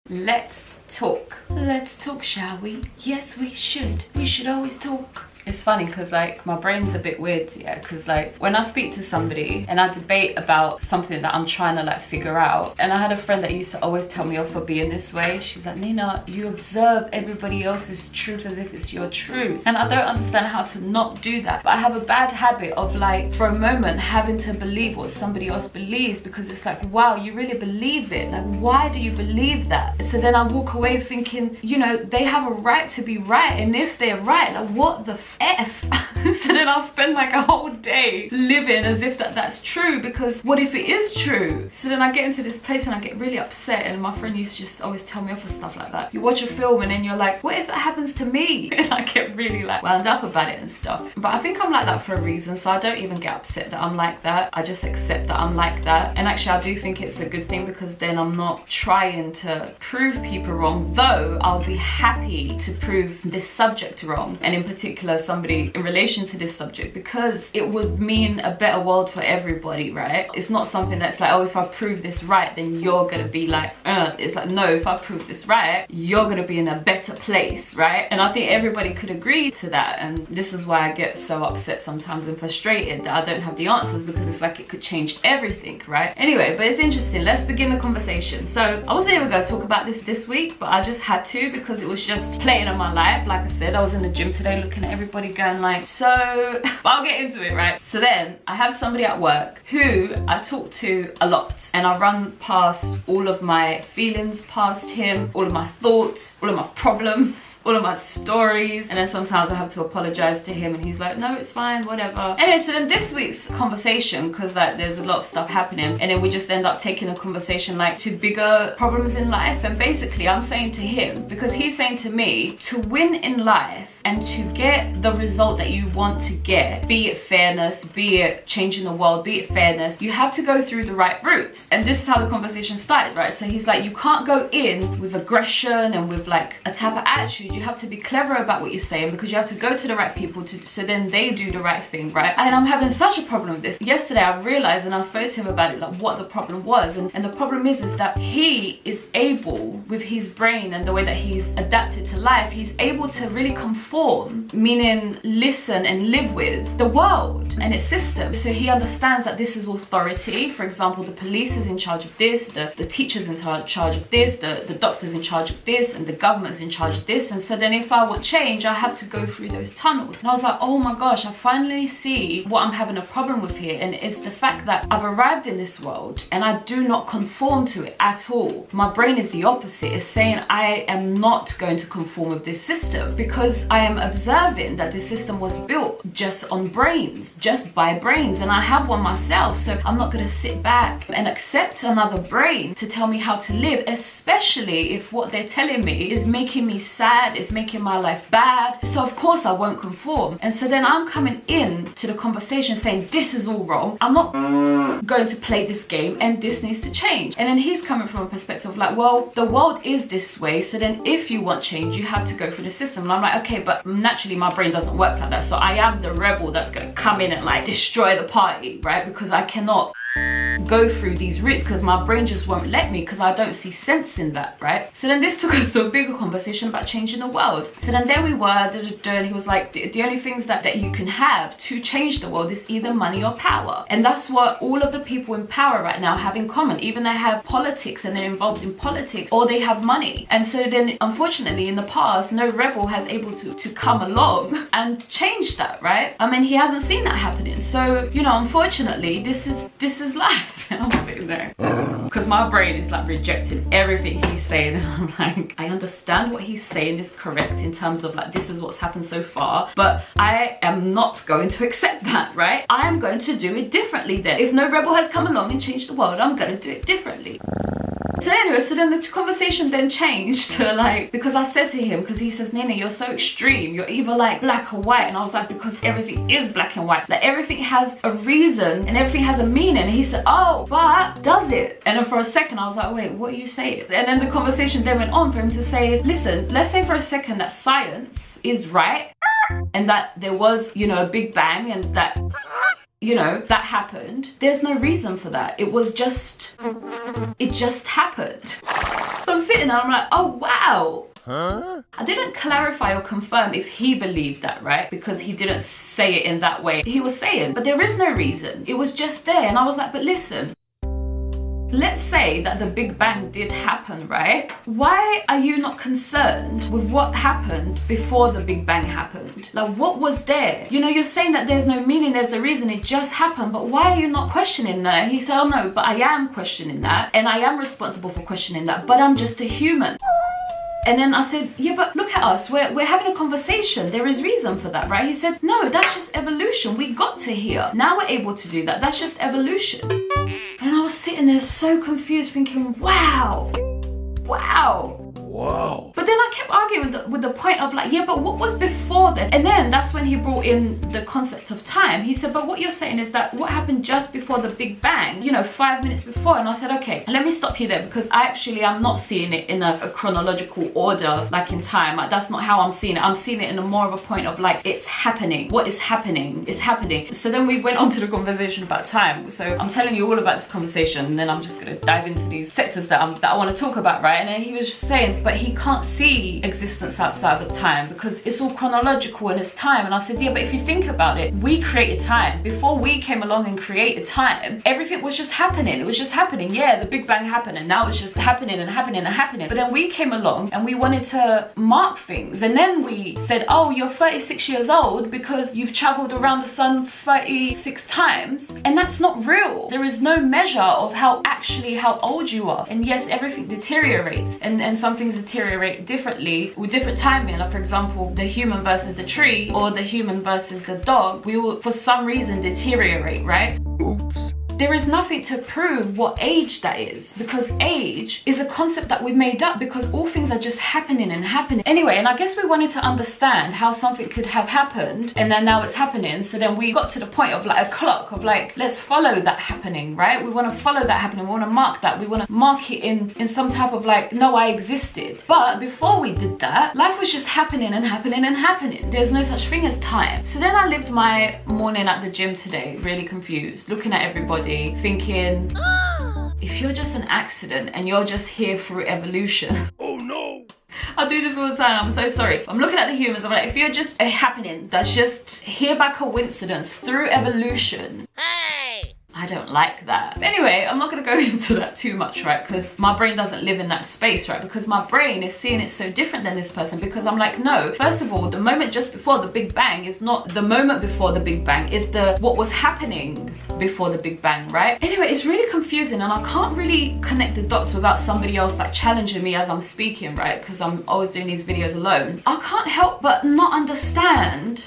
Let's talk. Let's talk, shall we? Yes, we should. We should always talk. It's funny because like my brain's a bit weird, yeah, because like when I speak to somebody and I debate about something that I'm trying to like figure out, and I had a friend that used to always tell me off for being this way. She's like, Nayna, you observe everybody else's truth as if it's your truth, and I don't understand how to not do that. But I have a bad habit of like for a moment having to believe what somebody else believes, because it's like, wow, you really believe it? Like, why do you believe that? So then I walk away thinking, you know, they have a right to be right, and if they're right, like what the F? So then I'll spend like a whole day living as if that's true, because what if it is true? So then I get into this place and I get really upset, and my friend used to just always tell me off for stuff like that. You watch a film and then you're like, what if that happens to me? And I get really like wound up about it and stuff. But I think I'm like that for a reason, so I don't even get upset that I'm like that. I just accept that I'm like that. And actually I do think it's a good thing, because then I'm not trying to prove people wrong, though I'll be happy to prove this subject wrong, and in particular somebody in relation to this subject, because it would mean a better world for everybody, right? It's not something that's like, oh, if I prove this right, then you're gonna be like, it's like, no, if I prove this right, you're gonna be in a better place, right? And I think everybody could agree to that, and this is why I get so upset sometimes and frustrated that I don't have the answers, because it's like it could change everything, right? Anyway, but it's interesting. Let's begin the conversation. So I wasn't even gonna talk about this week, but I just had to, because it was just playing on my life. Like I said, I was in the gym today looking at everybody going like, so but I'll get into it, right? So then I have somebody at work who I talk to a lot, and I run past all of my feelings past him, all of my thoughts, all of my problems, all of my stories, and then sometimes I have to apologize to him and he's like, no, it's fine, whatever. Anyway, so then this week's conversation, because like there's a lot of stuff happening, and then we just end up taking a conversation like to bigger problems in life. And basically I'm saying to him, because he's saying to me, to win in life and to get the result that you want to get, be it fairness, be it changing the world, be it fairness, you have to go through the right routes. And this is how the conversation started, right? So he's like, you can't go in with aggression and with like a type of attitude. You have to be clever about what you're saying, because you have to go to the right people so then they do the right thing, right? And I'm having such a problem with this. Yesterday I realized, and I spoke to him about it, like what the problem was. And the problem is that he is able, with his brain and the way that he's adapted to life, he's able to really conform, meaning listen and live with the world and its system. So he understands that this is authority. For example, the police is in charge of this, the teachers in charge of this, the doctors in charge of this, and the government's in charge of this. And so then if I want change, I have to go through those tunnels. And I was like, oh my gosh, I finally see what I'm having a problem with here. And it's the fact that I've arrived in this world and I do not conform to it at all. My brain is the opposite. It's saying I am not going to conform with this system, because I am observing that this system was built just on brains, just by brains, and I have one myself. So I'm not going to sit back and accept another brain to tell me how to live, especially if what they're telling me is making me sad, is making my life bad. So of course I won't conform. And so then I'm coming in to the conversation saying this is all wrong, I'm not going to play this game, and this needs to change. And then he's coming from a perspective of like, well, the world is this way, so then if you want change, you have to go through the system. And I'm like, okay, but naturally my brain doesn't work like that. So I am the rebel that's gonna come in and like destroy the party, right? Because I cannot go through these routes, because my brain just won't let me, because I don't see sense in that, right? So then this took us to a bigger conversation about changing the world. So then there we were, and he was like, the only things that you can have to change the world is either money or power. And that's what all of the people in power right now have in common. Even they have politics and they're involved in politics, or they have money. And so then unfortunately in the past, no rebel has able to come along and change that, right? I mean, he hasn't seen that happening. So, you know, unfortunately, this is life. And I'm sitting there because my brain is like rejecting everything he's saying, and I'm like, I understand what he's saying is correct in terms of like this is what's happened so far, but I am not going to accept that, right? I am going to do it differently then. If no rebel has come along and changed the world, I'm going to do it differently. So anyway, so then the conversation then changed to like, because I said to him, because he says, Nayna, you're so extreme, you're either like black or white. And I was like, because everything is black and white, like everything has a reason and everything has a meaning. And he said, oh, but does it? And then for a second I was like, wait, what are you saying? And then the conversation then went on for him to say, listen, let's say for a second that science is right, and that there was, you know, a big bang, and that, you know, that happened. There's no reason for that. It just happened. So I'm sitting there, I'm like, oh wow. Huh? I didn't clarify or confirm if he believed that, right? Because he didn't say it in that way. He was saying, but there is no reason. It was just there. And I was like, but listen, let's say that the Big Bang did happen, right? Why are you not concerned with what happened before the Big Bang happened? Like, what was there? You know, you're saying that there's no meaning, there's the reason, it just happened, but why are you not questioning that? And he said, oh no, but I am questioning that, and I am responsible for questioning that, but I'm just a human. And then I said, yeah, but look at us, we're having a conversation. There is reason for that, right? He said, no, that's just evolution. We got to here. Now we're able to do that. That's just evolution. And I was sitting there so confused thinking, wow. But then I kept arguing with the point of like, yeah, but what was before then? And then that's when he brought in the concept of time. He said, but what you're saying is that what happened just before the Big Bang, you know, 5 minutes before. And I said, okay, let me stop you there, because I'm not seeing it in a chronological order, like in time. Like, that's not how I'm seeing it. I'm seeing it in a more of a point of like, it's happening. What is happening is happening. So then we went on to the conversation about time. So I'm telling you all about this conversation, and then I'm just gonna dive into these sectors that I want to talk about, right? And then he was just saying, but he can't see existence outside of time because it's all chronological and it's time. And I said, yeah, but if you think about it, we created time. Before we came along and created time, everything was just happening. It was just happening. Yeah, the Big Bang happened, and now it's just happening and happening and happening. But then we came along and we wanted to mark things, and then we said, oh, you're 36 years old because you've traveled around the sun 36 times, and that's not real. There is no measure of how old you are. And yes, everything deteriorates, and some things deteriorate differently with different timing. Like, for example, the human versus the tree, or the human versus the dog, we will for some reason deteriorate, right? Oops. There is nothing to prove what age that is, because age is a concept that we've made up because all things are just happening and happening. Anyway, and I guess we wanted to understand how something could have happened and then now it's happening. So then we got to the point of like a clock of like, let's follow that happening, right? We want to follow that happening. We want to mark that. We want to mark it in some type of like, no, I existed. But before we did that, life was just happening and happening and happening. There's no such thing as time. So then I lived my morning at the gym today, really confused, looking at everybody, thinking, if you're just an accident and you're just here through evolution. Oh no. I do this all the time, I'm so sorry. I'm looking at the humans, I'm like, if you're just a happening that's just here by coincidence through evolution, I don't like that. But anyway, I'm not gonna go into that too much, right? Because my brain doesn't live in that space, right? Because my brain is seeing it so different than this person, because I'm like, no, first of all, the moment just before the Big Bang is not the moment before the Big Bang, it's what was happening before the Big Bang, right? Anyway, it's really confusing, and I can't really connect the dots without somebody else like challenging me as I'm speaking, right? Because I'm always doing these videos alone. I can't help but not understand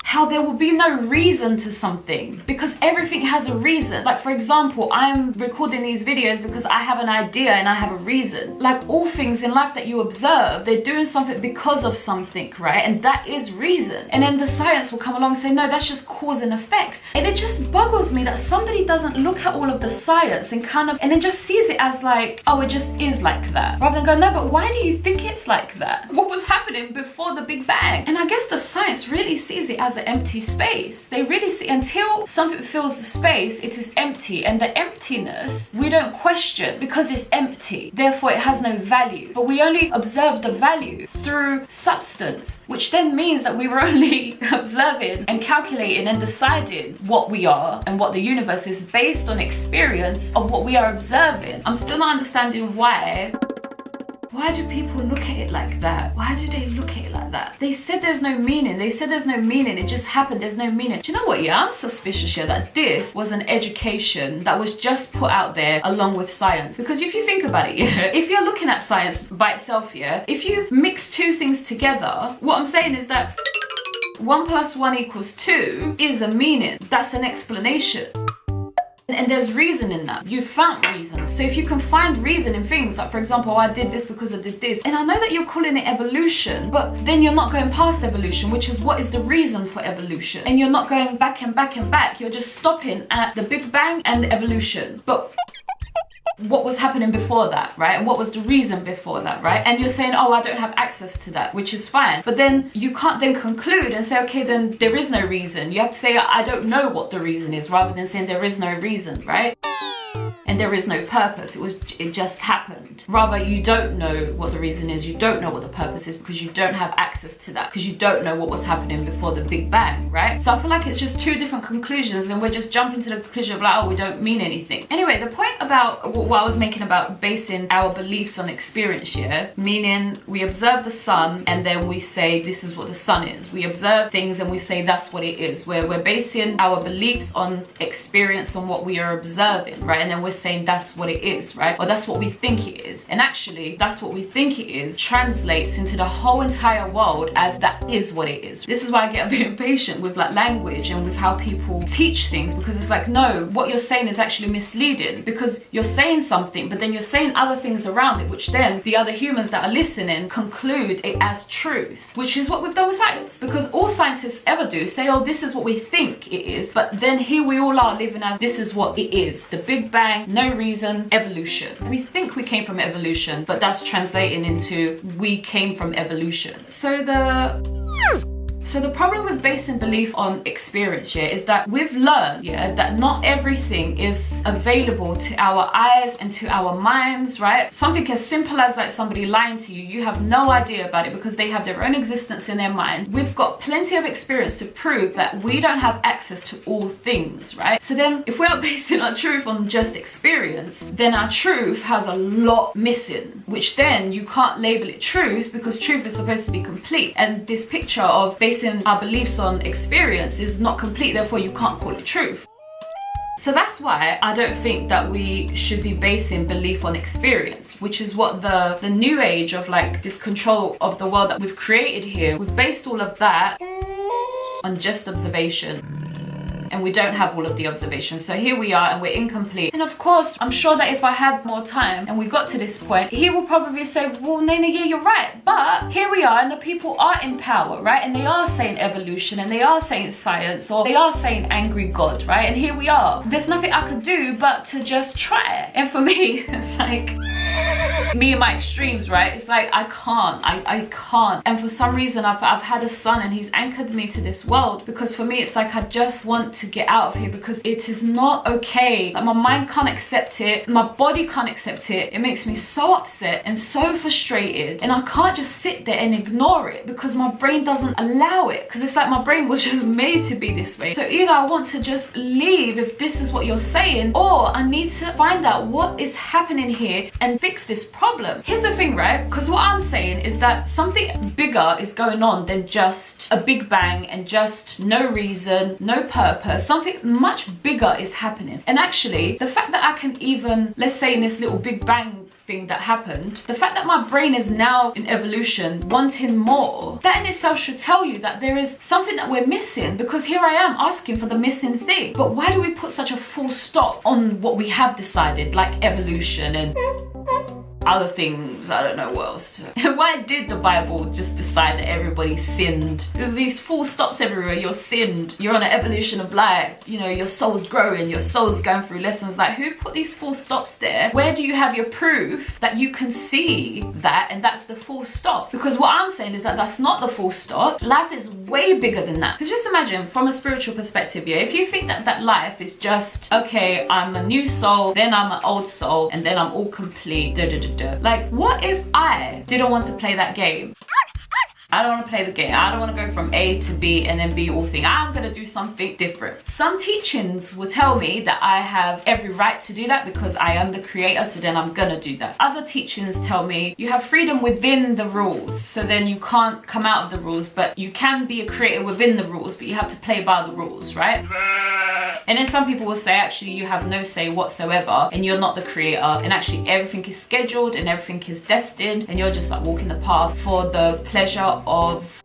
how there will be no reason to something, because everything has a reason. Like, for example, I'm recording these videos because I have an idea and I have a reason. Like all things in life that you observe, they're doing something because of something, right? And that is reason. And then the science will come along and say, no, that's just cause and effect. And it just boggles me that somebody doesn't look at all of the science and and then just sees it as like, oh, it just is like that. Rather than go, no, but why do you think it's like that? What was happening before the Big Bang? And I guess the science really sees it as an empty space. They really see, until something fills the space, it is empty, and the emptiness we don't question because it's empty, therefore it has no value. But we only observe the value through substance, which then means that we were only observing and calculating and deciding what we are and what the universe is based on experience of what we are observing. I'm still not understanding why do people look at it like that? Why do they look at it like that? They said there's no meaning. They said there's no meaning. It just happened. There's no meaning. Do you know what? Yeah, I'm suspicious here that this was an education that was just put out there along with science. Because if you think about it, yeah, if you're looking at science by itself, yeah, if you mix two things together, what I'm saying is that 1 + 1 = 2 is a meaning. That's an explanation. And there's reason in that. You found reason. So if you can find reason in things, like for example, I did this because I did this, and I know that you're calling it evolution, but then you're not going past evolution, which is what is the reason for evolution. And you're not going back and back and back. You're just stopping at the Big Bang and the evolution. But what was happening before that, right? And what was the reason before that, right? And you're saying, oh, I don't have access to that, which is fine. But then you can't then conclude and say, okay, then there is no reason. You have to say, I don't know what the reason is, rather than saying there is no reason, right? And there is no purpose. It just happened. end. Rather, you don't know what the reason is, you don't know what the purpose is, because you don't have access to that, because you don't know what was happening before the Big Bang, right? So I feel like it's just two different conclusions, and we're just jumping to the conclusion of like, oh, we don't mean anything. Anyway, the point about what I was making about basing our beliefs on experience here, meaning we observe the sun and then we say this is what the sun is. We observe things and we say that's what it is. Where we're basing our beliefs on experience, on what we are observing, right? And then we're saying that's what it is, right? Or that's what we think it is. And actually, that's what we think it is translates into the whole entire world as that is what it is. This is why I get a bit impatient with like language and with how people teach things, because it's like, no, what you're saying is actually misleading, because you're saying something, but then you're saying other things around it, which then the other humans that are listening conclude it as truth, which is what we've done with science. Because all scientists ever do say, oh, this is what we think it is, but then here we all are living as this is what it is. The Big Bang, no reason, evolution. We think we came from evolution, but that's translating into we came from evolution. So the problem with basing belief on experience here is that we've learned, that not everything is available to our eyes and to our minds, right? Something as simple as like somebody lying to you, you have no idea about it because they have their own existence in their mind. We've got plenty of experience to prove that we don't have access to all things, right? So then if we're basing our truth on just experience, then our truth has a lot missing, which then you can't label it truth, because truth is supposed to be complete. And this picture of basing our beliefs on experience is not complete, therefore you can't call it truth. So that's why I don't think that we should be basing belief on experience, which is what the new age of like this control of the world that we've created here, we've based all of that on just observation. And we don't have all of the observations. So here we are and we're incomplete. And of course, I'm sure that if I had more time and we got to this point, he will probably say, well, Nayna, yeah, you're right. But here we are and the people are in power, right? And they are saying evolution and they are saying science, or they are saying angry God, right? And here we are. There's nothing I could do but to just try it. And for me, it's like, me and my extremes, right? It's like I can't. And for some reason I've had a son and he's anchored me to this world, because for me it's like I just want to get out of here, because it is not okay. Like my mind can't accept it, my body can't accept it. It makes me so upset and so frustrated, and I can't just sit there and ignore it because my brain doesn't allow it, because it's like my brain was just made to be this way. So either I want to just leave if this is what you're saying, or I need to find out what is happening here and fix this problem. Here's the thing, right? Because what I'm saying is that something bigger is going on than just a Big Bang and just no reason, no purpose. Something much bigger is happening. And actually, the fact that I can even, let's say in this little Big Bang thing that happened, the fact that my brain is now in evolution wanting more, that in itself should tell you that there is something that we're missing, because here I am asking for the missing thing. But why do we put such a full stop on what we have decided, like evolution and other things? I don't know what else to. Why did the Bible just decide that everybody sinned? There's these full stops everywhere. You're sinned, you're on an evolution of life, you know, your soul's growing, your soul's going through lessons. Like, who put these full stops there? Where do you have your proof that you can see that and that's the full stop? Because what I'm saying is that that's not the full stop. Life is way bigger than that. Because just imagine from a spiritual perspective, yeah, if you think that life is just, okay, I'm a new soul, then I'm an old soul, and then I'm all complete, like, what if I didn't want to play that game? I don't want to play the game. I don't want to go from A to B and then B all thing. I'm going to do something different. Some teachings will tell me that I have every right to do that because I am the creator, so then I'm going to do that. Other teachings tell me you have freedom within the rules, so then you can't come out of the rules, but you can be a creator within the rules, but you have to play by the rules, right? And then some people will say actually you have no say whatsoever and you're not the creator, and actually everything is scheduled and everything is destined and you're just like walking the path for the pleasure of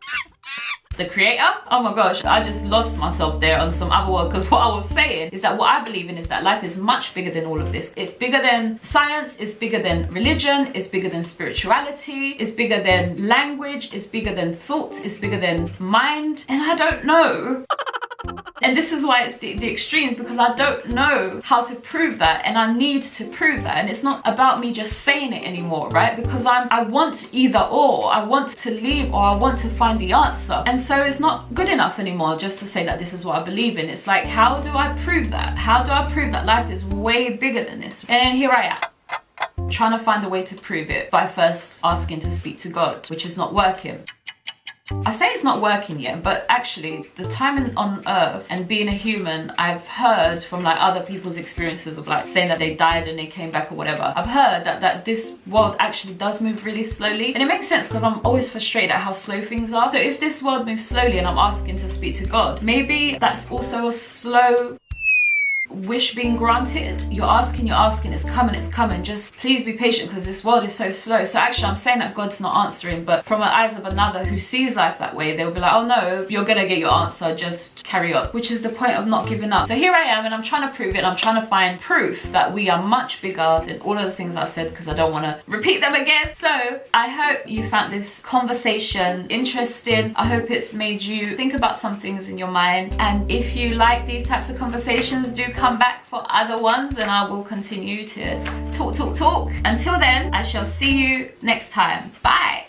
the creator. Oh my gosh, I just lost myself there on some other word, because what I was saying is that what I believe in is that life is much bigger than all of this. It's bigger than science, it's bigger than religion, it's bigger than spirituality, it's bigger than language, it's bigger than thoughts, it's bigger than mind, and I don't know. And this is why it's the extremes, because I don't know how to prove that, and I need to prove that. And it's not about me just saying it anymore, right? Because I want either or. I want to leave or I want to find the answer. And so it's not good enough anymore just to say that this is what I believe in. It's like, how do I prove that? How do I prove that life is way bigger than this? And then here I am. trying to find a way to prove it by first asking to speak to God, which is not working. I say it's not working yet, but actually the time on earth and being a human, I've heard from like other people's experiences of like saying that they died and they came back or whatever. I've heard that this world actually does move really slowly, and it makes sense because I'm always frustrated at how slow things are. So if this world moves slowly and I'm asking to speak to God, maybe that's also a slow wish being granted. You're asking, it's coming, just please be patient because this world is so slow. So actually I'm saying that God's not answering, but from the eyes of another who sees life that way, they'll be like, oh no, you're gonna get your answer, just carry on, which is the point of not giving up. So here I am, and I'm trying to prove it. I'm trying to find proof that we are much bigger than all of the things I said, because I don't want to repeat them again. So I hope you found this conversation interesting. I hope it's made you think about some things in your mind, and if you like these types of conversations, do come back for other ones, and I will continue to talk. Until then, I shall see you next time. Bye.